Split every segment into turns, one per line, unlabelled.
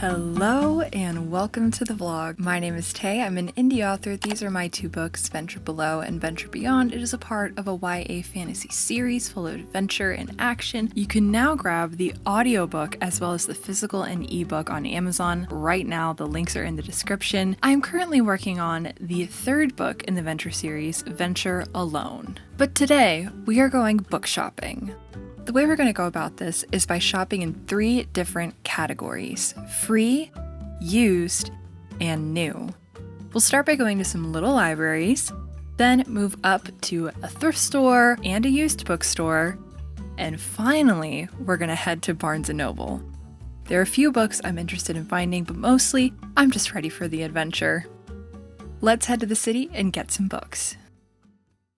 Hello and welcome to the vlog. My name is Tay. I'm an indie author. These are my two books, Venture Below and Venture Beyond. It is a part of a YA fantasy series full of adventure and action. You can now grab the audiobook as well as the physical and ebook on Amazon right now. The links are in the description. I'm currently working on the third book in the Venture series, Venture Alone. But today we are going book shopping. The way we're going to go about this is by shopping in 3 different categories: free, used, and new. We'll start by going to some little libraries, then move up to a thrift store and a used bookstore, and finally, we're going to head to Barnes & Noble. There are a few books I'm interested in finding, but mostly, I'm just ready for the adventure. Let's head to the city and get some books.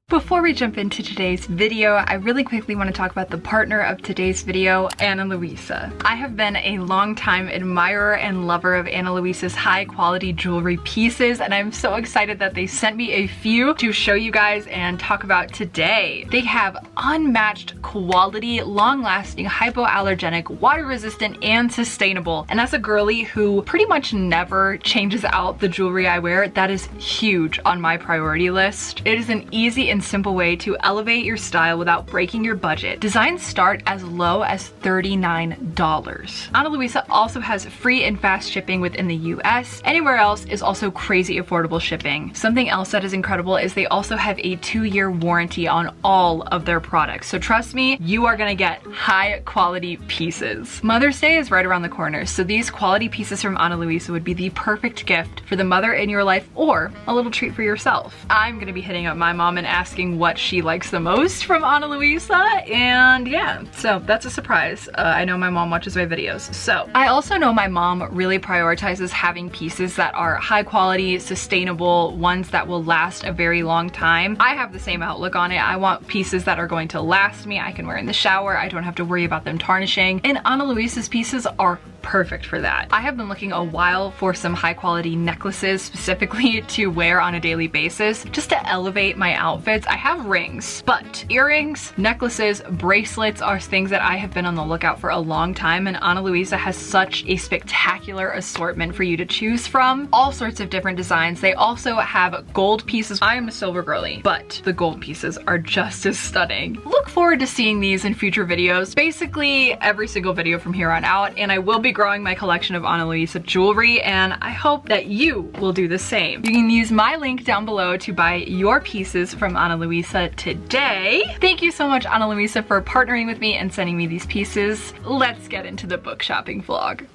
Before we jump into today's video, I really quickly want to talk about the partner of today's video, Ana Luisa. I have been a longtime admirer and lover of Ana Luisa's high quality jewelry pieces, and I'm so excited that they sent me a few to show you guys and talk about today. They have unmatched quality, long-lasting, hypoallergenic, water-resistant, and sustainable. And as a girly who pretty much never changes out the jewelry I wear, that is huge on my priority list. It is an easy and simple way to elevate your style without breaking your budget. Designs start as low as $39. Ana Luisa also has free and fast shipping within the US. Anywhere else is also crazy affordable shipping. Something else that is incredible is they also have a 2-year warranty on all of their products. So trust me, you are gonna get high quality pieces. Mother's Day is right around the corner, so these quality pieces from Ana Luisa would be the perfect gift for the mother in your life or a little treat for yourself. I'm gonna be hitting up my mom and asking what she likes the most from Ana Luisa, and yeah, so that's a surprise. I know my mom watches my videos. So I also know my mom really prioritizes having pieces that are high quality, sustainable, ones that will last a very long time. I have the same outlook on it. I want pieces that are going to last me. I can wear in the shower. I don't have to worry about them tarnishing, and Ana Luisa's pieces are perfect for that. I have been looking a while for some high quality necklaces specifically to wear on a daily basis just to elevate my outfits. I have rings, but earrings, necklaces, bracelets are things that I have been on the lookout for a long time, and Ana Luisa has such a spectacular assortment for you to choose from. All sorts of different designs. They also have gold pieces. I am a silver girly, but the gold pieces are just as stunning. Look forward to seeing these in future videos, basically every single video from here on out, and I will be growing my collection of Ana Luisa jewelry, and I hope that you will do the same. You can use my link down below to buy your pieces from Ana Luisa today. Thank you so much, Ana Luisa, for partnering with me and sending me these pieces. Let's get into the book shopping vlog.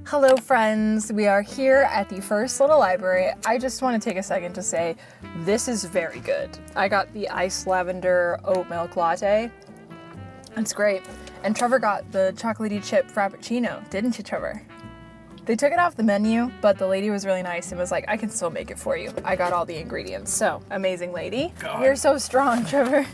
Hello friends, we are here at the first little library. I just want to take a second to say this is very good. I got the iced lavender oat milk latte. It's great. And Trevor got the chocolatey chip frappuccino, didn't you, Trevor? They took it off the menu, but the lady was really nice and was like, I can still make it for you. I got all the ingredients. So, amazing lady. God. You're so strong, Trevor.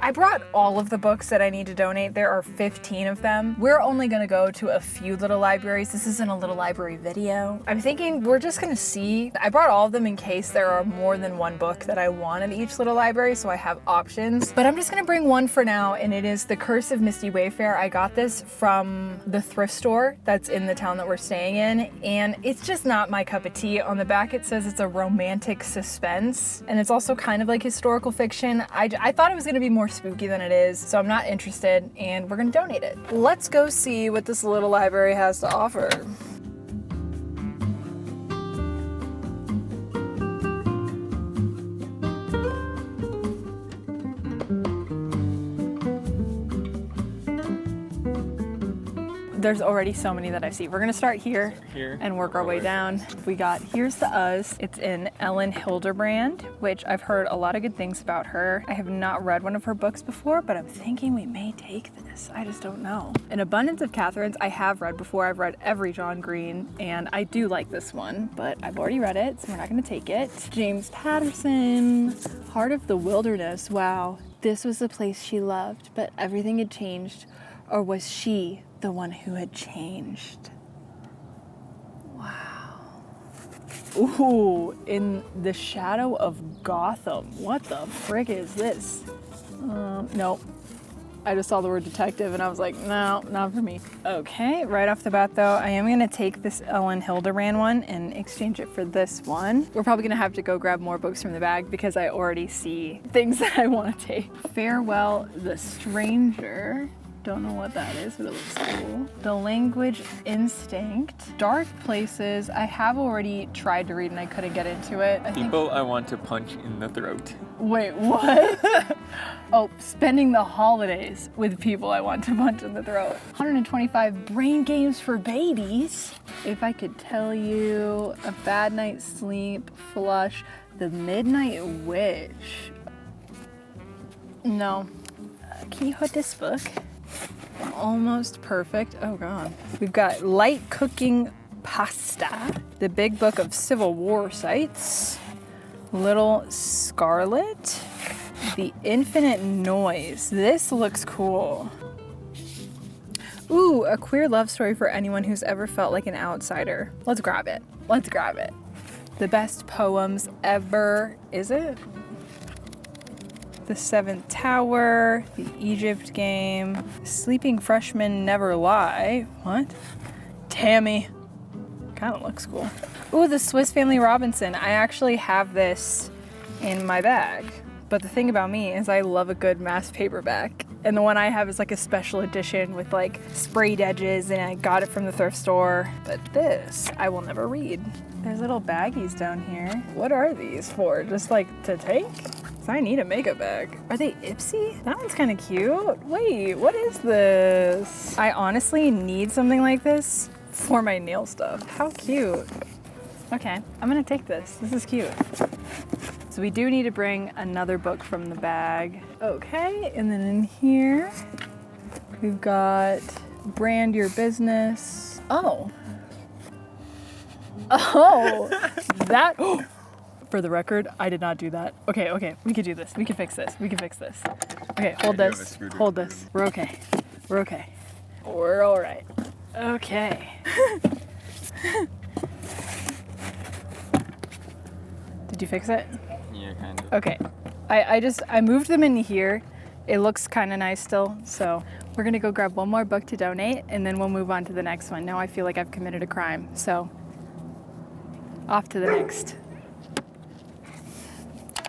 I brought all of the books that I need to donate. There are 15 of them. We're only gonna go to a few little libraries. This isn't a little library video. I'm thinking we're just gonna see. I brought all of them in case there are more than one book that I want in each little library, so I have options. But I'm just gonna bring one for now, and it is The Curse of Misty Wayfair. I got this from the thrift store that's in the town that we're staying in, and it's just not my cup of tea. On the back it says it's a romantic suspense, and it's also kind of like historical fiction. I thought it was gonna be more spooky than it is, so I'm not interested, and we're gonna donate it. Let's go see what this little library has to offer. There's already so many that I see. We're gonna start here and work our way down. We got Here's the Us. It's in Ellen Hilderbrand, which I've heard a lot of good things about her. I have not read one of her books before, but I'm thinking we may take this. I just don't know. An Abundance of Catherines I have read before. I've read every John Green, and I do like this one, but I've already read it, so we're not gonna take it. James Patterson, Heart of the Wilderness. Wow, this was the place she loved, but everything had changed. Or was she the one who had changed. Wow. Ooh, in the shadow of Gotham. What the frick is this? Nope. I just saw the word detective and I was like, no, not for me. Okay, right off the bat though, I am gonna take this Ellen Hildebrand one and exchange it for this one. We're probably gonna have to go grab more books from the bag because I already see things that I wanna take. Farewell, the Stranger. Don't know what that is, but it looks cool. The Language Instinct. Dark Places. I have already tried to read and I couldn't get into it.
People I want to punch in the throat.
Wait, what? Oh, spending the holidays with people I want to punch in the throat. 125 brain games for babies. If I could tell you, A Bad Night's Sleep, Flush, The Midnight Witch. No. Can you hold this book? Almost Perfect. Oh God. We've got Light Cooking Pasta, The Big Book of Civil War Sites, Little Scarlet, The Infinite Noise. This looks cool. Ooh, a queer love story for anyone who's ever felt like an outsider. Let's grab it. Let's grab it. The Best Poems Ever. Is it? The Seventh Tower, The Egypt Game, Sleeping Freshmen Never Lie. What? Tammy. Kind of looks cool. Ooh, The Swiss Family Robinson. I actually have this in my bag. But the thing about me is I love a good mass paperback. And the one I have is like a special edition with like sprayed edges and I got it from the thrift store. But this, I will never read. There's little baggies down here. What are these for? Just like to take? I need a makeup bag. Are they Ipsy? That one's kind of cute. Wait, what is this? I honestly need something like this for my nail stuff. How cute. Okay, I'm gonna take this. This is cute. So we do need to bring another book from the bag. Okay, and then in here, we've got Brand Your Business. Oh. Oh, that. For the record, I did not do that. Okay, we can do this. We can fix this. Okay, hold this. Hold this. We're okay. We're okay. We're all right. Okay. Did you fix it?
Yeah, kind of.
Okay. I moved them in here. It looks kind of nice still, so we're gonna go grab one more book to donate and then we'll move on to the next one. Now I feel like I've committed a crime, so off to the next.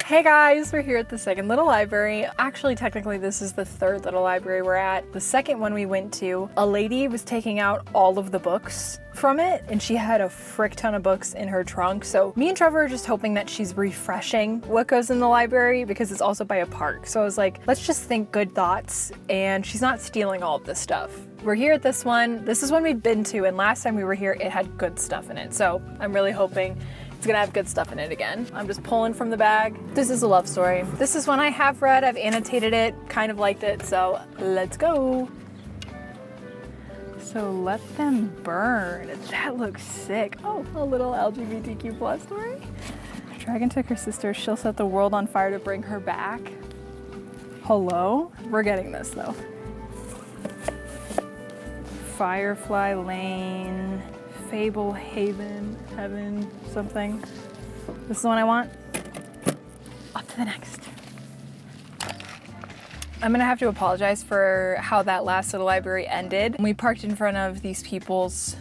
Hey guys, we're here at the second little library. Actually, technically this is the third little library we're at. The second one we went to, a lady was taking out all of the books from it and she had a frick ton of books in her trunk. So me and Trevor are just hoping that she's refreshing what goes in the library because it's also by a park. So I was like, let's just think good thoughts and she's not stealing all of this stuff. We're here at this one. This is one we've been to and last time we were here, it had good stuff in it. So I'm really hoping it's gonna have good stuff in it again. I'm just pulling from the bag. This is a love story. This is one I have read, I've annotated it, kind of liked it, so let's go. So Let Them Burn. That looks sick. Oh, a little LGBTQ plus story. Dragon took her sister, she'll set the world on fire to bring her back. Hello? We're getting this though. Firefly Lane. Fable Haven, Heaven, something. This is the one I want. Up to the next. I'm gonna have to apologize for how that last little library ended. We parked in front of these people's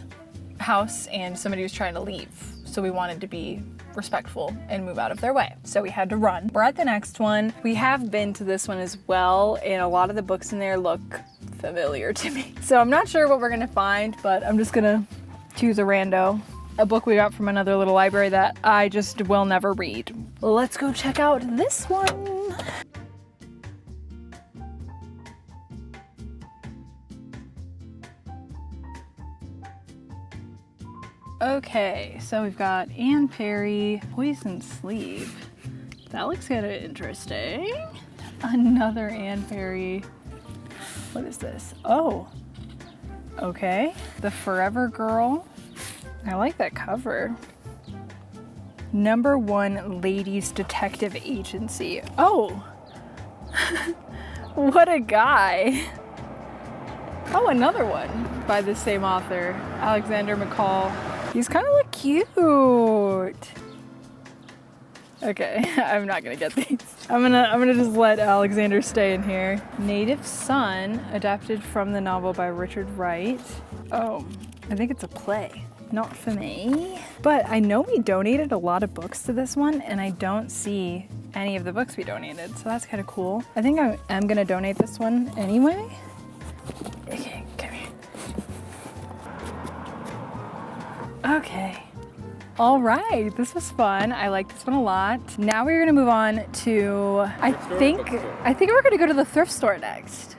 house and somebody was trying to leave. So we wanted to be respectful and move out of their way. So we had to run. We're at the next one. We have been to this one as well, and a lot of the books in there look familiar to me. So I'm not sure what we're gonna find, but I'm just gonna choose a rando. A book we got from another little library that I just will never read. Let's go check out this one. Okay, so we've got Anne Perry, Poison Sleep. That looks kind of interesting. Another Anne Perry. What is this? Oh, okay. The Forever Girl. I like that cover. #1 Ladies Detective Agency. Oh, what a guy. Oh, another one by the same author, Alexander McCall. These kind of look cute. Okay, I'm not gonna get these. I'm gonna just let Alexander stay in here. Native Son, adapted from the novel by Richard Wright. Oh, I think it's a play. Not for me. But I know we donated a lot of books to this one, and I don't see any of the books we donated, so that's kind of cool. I think I am gonna donate this one anyway. Okay, come here. Okay. All right, this was fun. I like this one a lot. Now we're gonna move on to, I think we're gonna go to the thrift store next.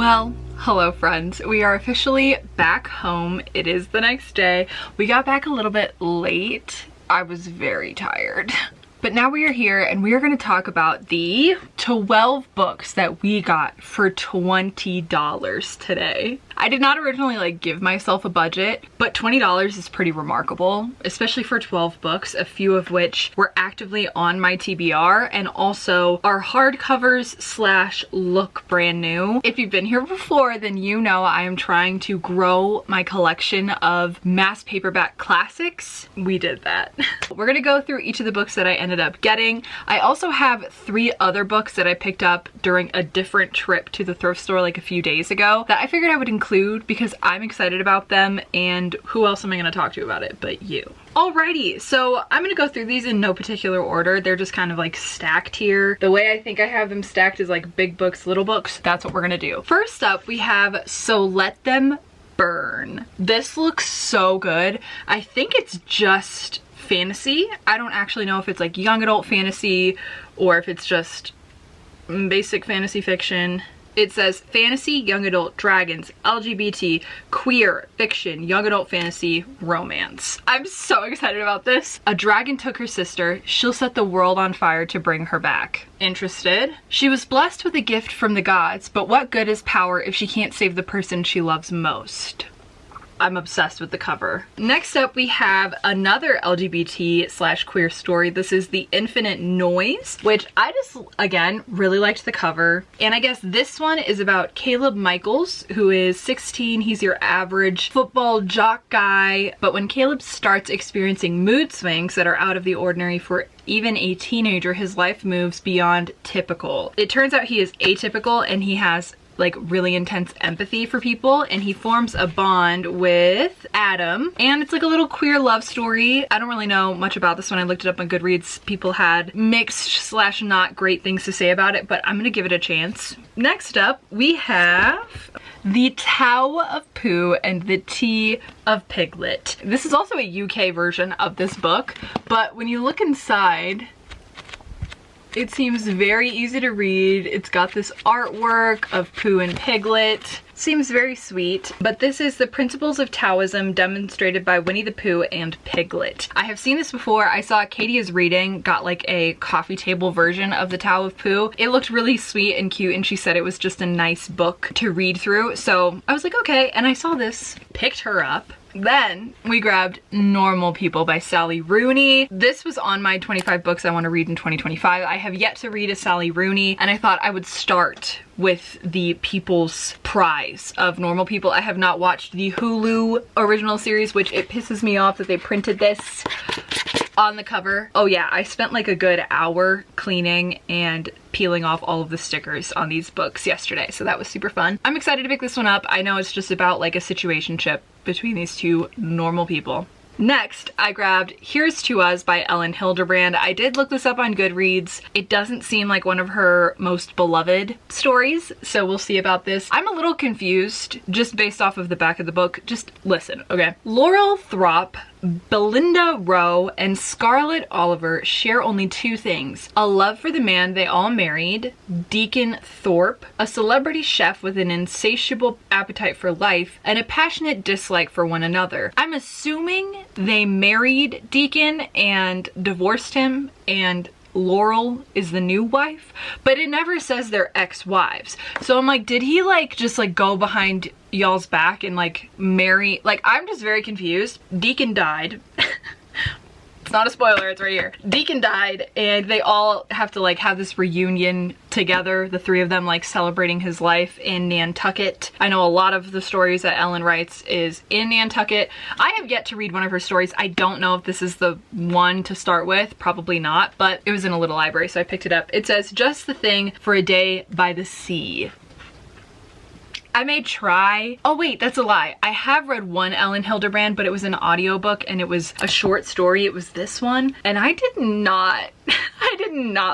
Well, hello friends. We are officially back home. It is the next day. We got back a little bit late. I was very tired. But now we are here and we are going to talk about the 12 books that we got for $20 today. I did not originally give myself a budget, but $20 is pretty remarkable, especially for 12 books, a few of which were actively on my TBR and also are hardcovers / look brand new. If you've been here before, then you know I am trying to grow my collection of mass paperback classics. We did that. We're gonna go through each of the books that I ended up getting. I also have 3 other books that I picked up during a different trip to the thrift store a few days ago that I figured I would include because I'm excited about them, and who else am I going to talk to about it but you? Alrighty, so I'm going to go through these in no particular order. They're just kind of stacked here. The way I think I have them stacked is big books, little books. That's what we're going to do. First up, we have So Let Them Burn. This looks so good. I think it's just fantasy. I don't actually know if it's young adult fantasy or if it's just basic fantasy fiction. It says fantasy, young adult, dragons, LGBT, queer, fiction, young adult fantasy, romance. I'm so excited about this. A dragon took her sister. She'll set the world on fire to bring her back. Interested? She was blessed with a gift from the gods, but what good is power if she can't save the person she loves most? I'm obsessed with the cover. Next up, we have another LGBT / queer story. This is The Infinite Noise, which I just, again, really liked the cover. And I guess this one is about Caleb Michaels, who is 16. He's your average football jock guy. But when Caleb starts experiencing mood swings that are out of the ordinary for even a teenager, his life moves beyond typical. It turns out he is atypical and he has really intense empathy for people, and he forms a bond with Adam, and it's a little queer love story. I don't really know much about this one. I looked it up on GoodReads. People had mixed / not great things to say about it, but I'm gonna give it a chance. Next up, we have The Tao of Pooh and the Tea of Piglet. This is also a UK version of this book, but when you look inside, it seems very easy to read. It's got this artwork of Pooh and Piglet. Seems very sweet, but this is the principles of Taoism demonstrated by Winnie the Pooh and Piglet. I have seen this before. I saw Katie is reading, got a coffee table version of the Tao of Pooh. It looked really sweet and cute, and she said it was just a nice book to read through. So I was like, okay, and I saw this, picked her up. Then we grabbed Normal People by Sally Rooney. This was on my 25 books I want to read in 2025. I have yet to read a Sally Rooney, and I thought I would start with the People's Prize of Normal People. I have not watched the Hulu original series, which it pisses me off that they printed this on the cover. Oh yeah, I spent a good hour cleaning and peeling off all of the stickers on these books yesterday, so that was super fun. I'm excited to pick this one up. I know it's just about a situationship between these two normal people. Next, I grabbed Here's to Us by Ellen Hilderbrand. I did look this up on GoodReads. It doesn't seem like one of her most beloved stories, so we'll see about this. I'm a little confused just based off of the back of the book. Just listen, okay? Laurel Throp, Belinda Rowe, and Scarlett Oliver share only 2 things: a love for the man they all married, Deacon Thorpe, a celebrity chef with an insatiable appetite for life, and a passionate dislike for one another. I'm assuming they married Deacon and divorced him, and Laurel is the new wife, but it never says they're ex-wives. So I'm did he just go behind y'all's back and marry? I'm just very confused. Deacon died. It's not a spoiler, it's right here. Deacon died, and they all have to have this reunion together, the 3 of them celebrating his life in Nantucket. I know a lot of the stories that Ellen writes is in Nantucket. I have yet to read one of her stories. I don't know if this is the one to start with, probably not, but it was in a little library, so I picked it up. It says, Just the Thing for a Day by the Sea. I may try. Oh wait, that's a lie. I have read one Ellen Hilderbrand, but it was an audiobook and it was a short story. It was this one, and I did not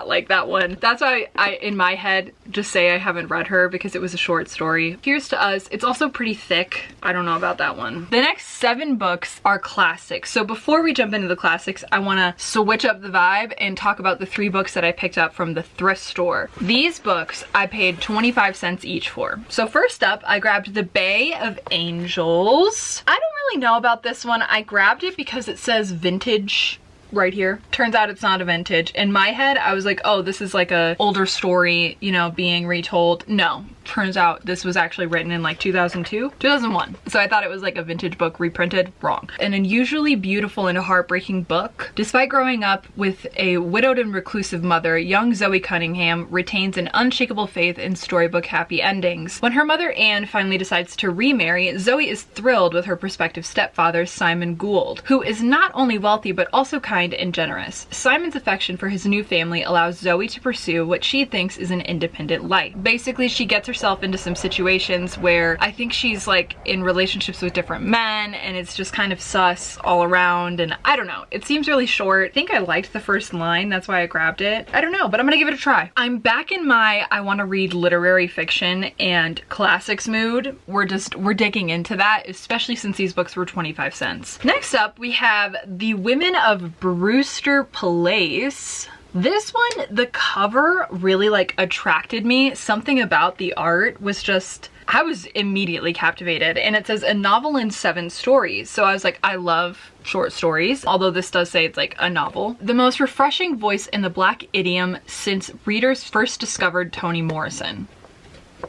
like that one. That's why in my head, just say I haven't read her because it was a short story. Here's to Us. It's also pretty thick. I don't know about that one. The next 7 books are classics. So before we jump into the classics, I want to switch up the vibe and talk about the 3 books that I picked up from the thrift store. These books I paid 25 cents each for. So first up, I grabbed The Bay of Angels. I don't really know about this one. I grabbed it because it says vintage right here. Turns out it's not a vintage. In my head, I was like, oh, this is like a older story, you know, being retold. No. Turns out this was actually written in like 2002, 2001. So I thought it was like a vintage book reprinted. Wrong. An unusually beautiful and heartbreaking book. Despite growing up with a widowed and reclusive mother, young Zoe Cunningham retains an unshakable faith in storybook happy endings. When her mother Anne finally decides to remarry, Zoe is thrilled with her prospective stepfather, Simon Gould, who is not only wealthy but also kind and generous. Simon's affection for his new family allows Zoe to pursue what she thinks is an independent life. Basically, she gets herself into some situations where I think she's like in relationships with different men, and it's just kind of sus all around, and I don't know. It seems really short. I think I liked the first line, that's why I grabbed it. I don't know, but I'm gonna give it a try. I'm back in my I want to read literary fiction and classics mood. We're digging into that, especially since these books were 25 cents. Next up, we have The Women of Brewster Place. This one, the cover really like attracted me. Something about the art was just, I was immediately captivated, and it says a novel in 7 stories. So I was like, I love short stories, although this does say it's like a novel. The most refreshing voice in the Black idiom since readers first discovered Toni Morrison.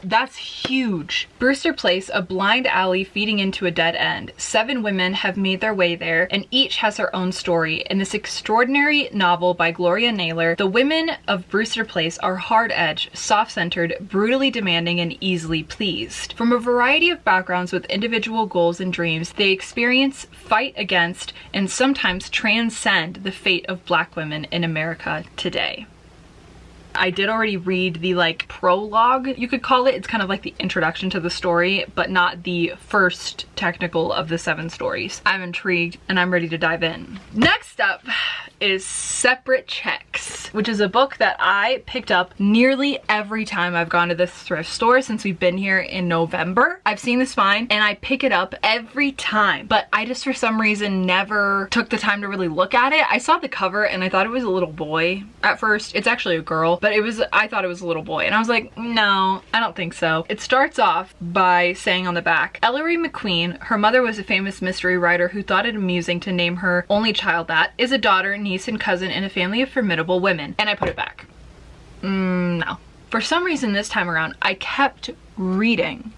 That's huge. Brewster Place, a blind alley feeding into a dead end. 7 women have made their way there, and each has her own story. In this extraordinary novel by Gloria Naylor, the women of Brewster Place are hard-edged, soft-centered, brutally demanding, and easily pleased. From a variety of backgrounds with individual goals and dreams, they experience, fight against, and sometimes transcend the fate of Black women in America today. I did already read the like prologue, you could call it. It's kind of like the introduction to the story, but not the first technical of the 7 stories. I'm intrigued and I'm ready to dive in. Next up is Separate Checks, which is a book that I picked up nearly every time I've gone to this thrift store since we've been here in November. I've seen this find and I pick it up every time, but I just for some reason never took the time to really look at it. I saw the cover and I thought it was a little boy at first. It's actually a girl, but I thought it was a little boy, and I was like, no, I don't think so. It starts off by saying on the back, Ellery McQueen, her mother was a famous mystery writer who thought it amusing to name her only child that, is a daughter, niece, and cousin in a family of formidable women. And I put it back. No. For some reason this time around, I kept reading.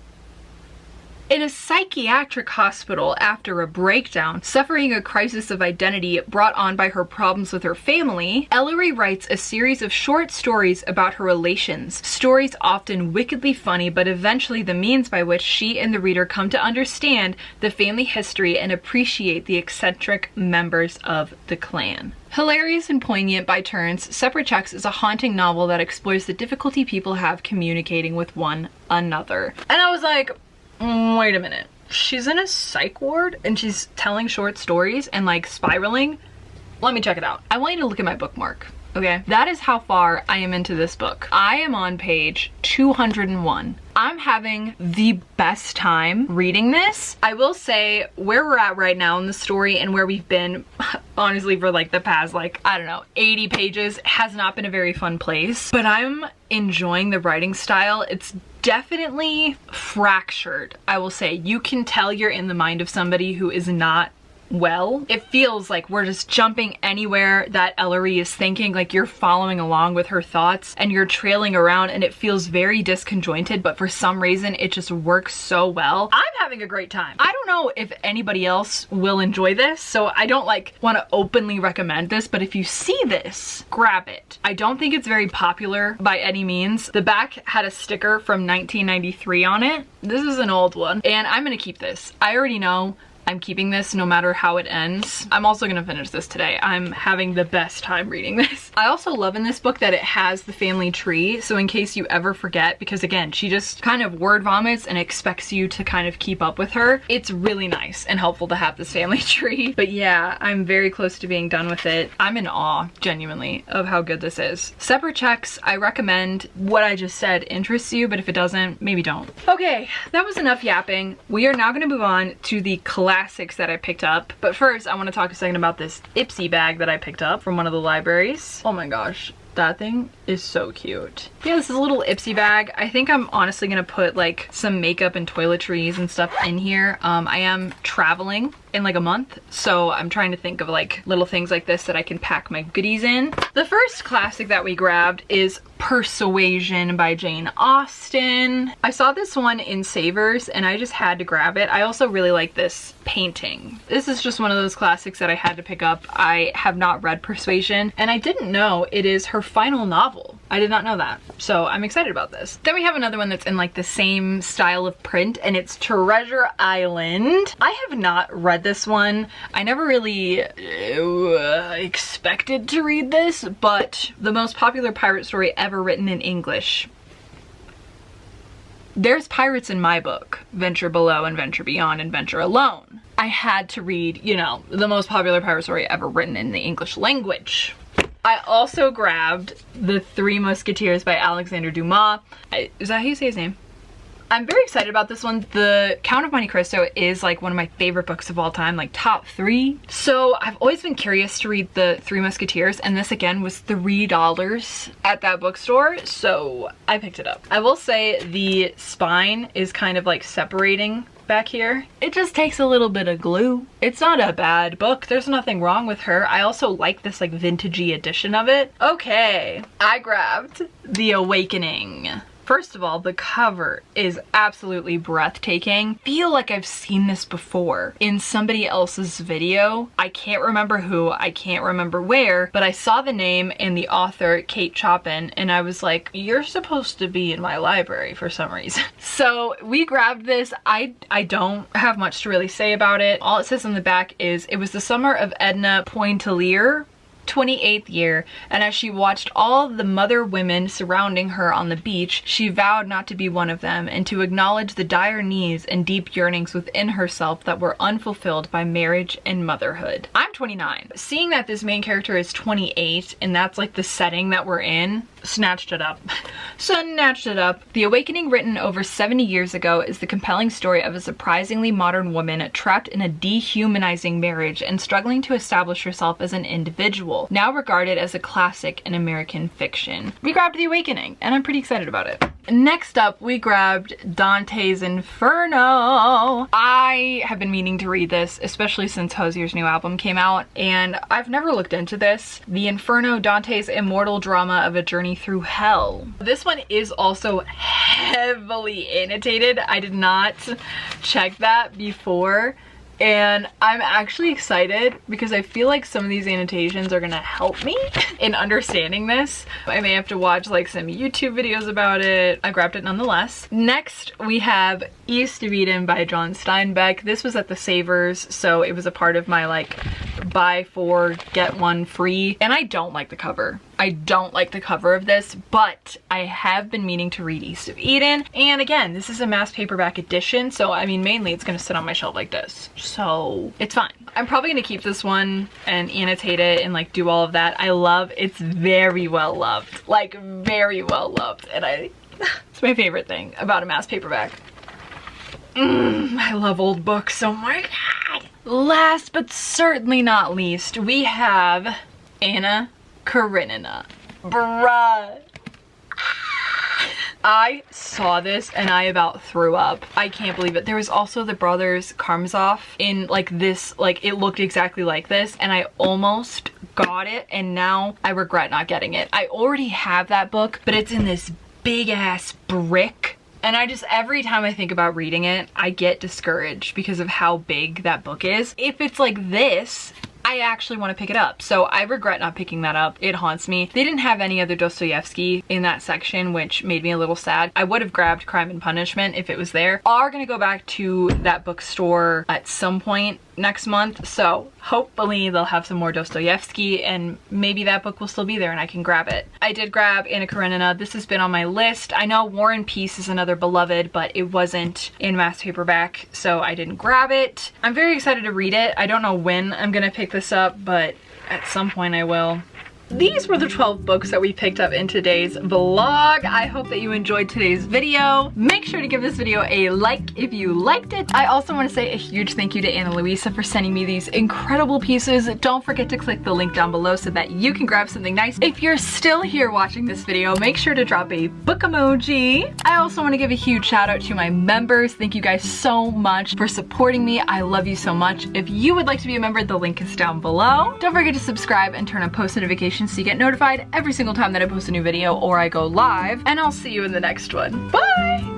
In a psychiatric hospital after a breakdown, suffering a crisis of identity brought on by her problems with her family, Ellery writes a series of short stories about her relations. Stories often wickedly funny, but eventually the means by which she and the reader come to understand the family history and appreciate the eccentric members of the clan. Hilarious and poignant by turns, Separate Checks is a haunting novel that explores the difficulty people have communicating with one another. And I was like, wait a minute. She's in a psych ward and she's telling short stories and like spiraling? Let me check it out. I want you to look at my bookmark, okay? That is how far I am into this book. I am on page 201. I'm having the best time reading this. I will say where we're at right now in the story and where we've been, honestly, for like the past, like, I don't know, 80 pages has not been a very fun place, but I'm enjoying the writing style. It's definitely fractured, I will say. You can tell you're in the mind of somebody who is not well. It feels like we're just jumping anywhere that Ellery is thinking, like you're following along with her thoughts and you're trailing around, and it feels very disconjointed, but for some reason it just works so well. I'm having a great time. I don't know if anybody else will enjoy this, so I don't like want to openly recommend this, but if you see this, grab it. I don't think it's very popular by any means. The back had a sticker from 1993 on it. This is an old one, and I'm gonna keep this. I already know I'm keeping this no matter how it ends. I'm also gonna finish this today. I'm having the best time reading this. I also love in this book that it has the family tree, so in case you ever forget, because again, she just kind of word vomits and expects you to kind of keep up with her. It's really nice and helpful to have this family tree. But yeah, I'm very close to being done with it. I'm in awe, genuinely, of how good this is. Separate checks, I recommend. What I just said interests you, but if it doesn't, maybe don't. Okay, that was enough yapping. We are now gonna move on to the classics that I picked up. But first, I wanna talk a second about this Ipsy bag that I picked up from one of the libraries. Oh my gosh. That thing is so cute. Yeah, this is a little Ipsy bag. I think I'm honestly gonna put like some makeup and toiletries and stuff in here. I am traveling in like a month, so I'm trying to think of like little things like this that I can pack my goodies in. The first classic that we grabbed is Persuasion by Jane Austen. I saw this one in Savers and I just had to grab it. I also really like this painting. This is just one of those classics that I had to pick up. I have not read Persuasion and I didn't know it is her final novel. I did not know that. So I'm excited about this. Then we have another one that's in like the same style of print and it's Treasure Island. I have not read this one. I never really expected to read this, but the most popular pirate story ever written in English. There's pirates in my book, Venture Below and Venture Beyond and Venture Alone. I had to read, you know, the most popular pirate story ever written in the English language. I also grabbed The Three Musketeers by Alexander Dumas. Is that how you say his name? I'm very excited about this one. The Count of Monte Cristo is like one of my favorite books of all time, like top 3. So I've always been curious to read The Three Musketeers, and this again was $3 at that bookstore, so I picked it up. I will say the spine is kind of like separating back here. It just takes a little bit of glue. It's not a bad book. There's nothing wrong with her. I also like this like vintagey edition of it. Okay, I grabbed The Awakening. First of all, the cover is absolutely breathtaking. I feel like I've seen this before in somebody else's video. I can't remember who, I can't remember where, but I saw the name and the author, Kate Chopin, and I was like, you're supposed to be in my library for some reason. So we grabbed this. I don't have much to really say about it. All it says on the back is, it was the summer of Edna Pointelier, 28th year, and as she watched all the mother women surrounding her on the beach, she vowed not to be one of them and to acknowledge the dire needs and deep yearnings within herself that were unfulfilled by marriage and motherhood. I'm 29. Seeing that this main character is 28 and that's like the setting that we're in, snatched it up. Snatched it up. The Awakening, written over 70 years ago, is the compelling story of a surprisingly modern woman trapped in a dehumanizing marriage and struggling to establish herself as an individual, now regarded as a classic in American fiction. We grabbed The Awakening, and I'm pretty excited about it. Next up, we grabbed Dante's Inferno. I have been meaning to read this, especially since Hozier's new album came out, and I've never looked into this. The Inferno, Dante's immortal drama of a journey through hell. This one is also heavily annotated. I did not check that before. And I'm actually excited because I feel like some of these annotations are gonna help me in understanding this. I may have to watch like some YouTube videos about it. I grabbed it nonetheless. Next, we have East of Eden by John Steinbeck. This was at the Savers, so it was a part of my like buy 4 get 1 free. And I don't like the cover. I don't like the cover of this, but I have been meaning to read East of Eden. And again, this is a mass paperback edition, so I mean, mainly it's gonna sit on my shelf like this. So it's fine. I'm probably gonna keep this one and annotate it and like do all of that. It's very well loved, like very well loved. And it's my favorite thing about a mass paperback. I love old books, oh my God. Last but certainly not least, we have Anna Karenina. Bruh. I saw this and I about threw up. I can't believe it. There was also the brothers Karamazov in like this, like it looked exactly like this, and I almost got it and now I regret not getting it. I already have that book, but it's in this big ass brick. And I just, every time I think about reading it, I get discouraged because of how big that book is. If it's like this, I actually want to pick it up. So I regret not picking that up. It haunts me. They didn't have any other Dostoevsky in that section, which made me a little sad. I would have grabbed Crime and Punishment if it was there. Are gonna go back to that bookstore at some point next month, so hopefully they'll have some more Dostoevsky and maybe that book will still be there and I can grab it. I did grab Anna Karenina. This has been on my list. I know War and Peace is another beloved, but it wasn't in mass paperback, so I didn't grab it. I'm very excited to read it. I don't know when I'm gonna pick this up, but at some point I will. These were the 12 books that we picked up in today's vlog. I hope that you enjoyed today's video. Make sure to give this video a like if you liked it. I also want to say a huge thank you to Anna Louisa for sending me these incredible pieces. Don't forget to click the link down below so that you can grab something nice. If you're still here watching this video, make sure to drop a book emoji. I also want to give a huge shout out to my members. Thank you guys so much for supporting me. I love you so much. If you would like to be a member, the link is down below. Don't forget to subscribe and turn on post notifications so you get notified every single time that I post a new video or I go live, and I'll see you in the next one. Bye!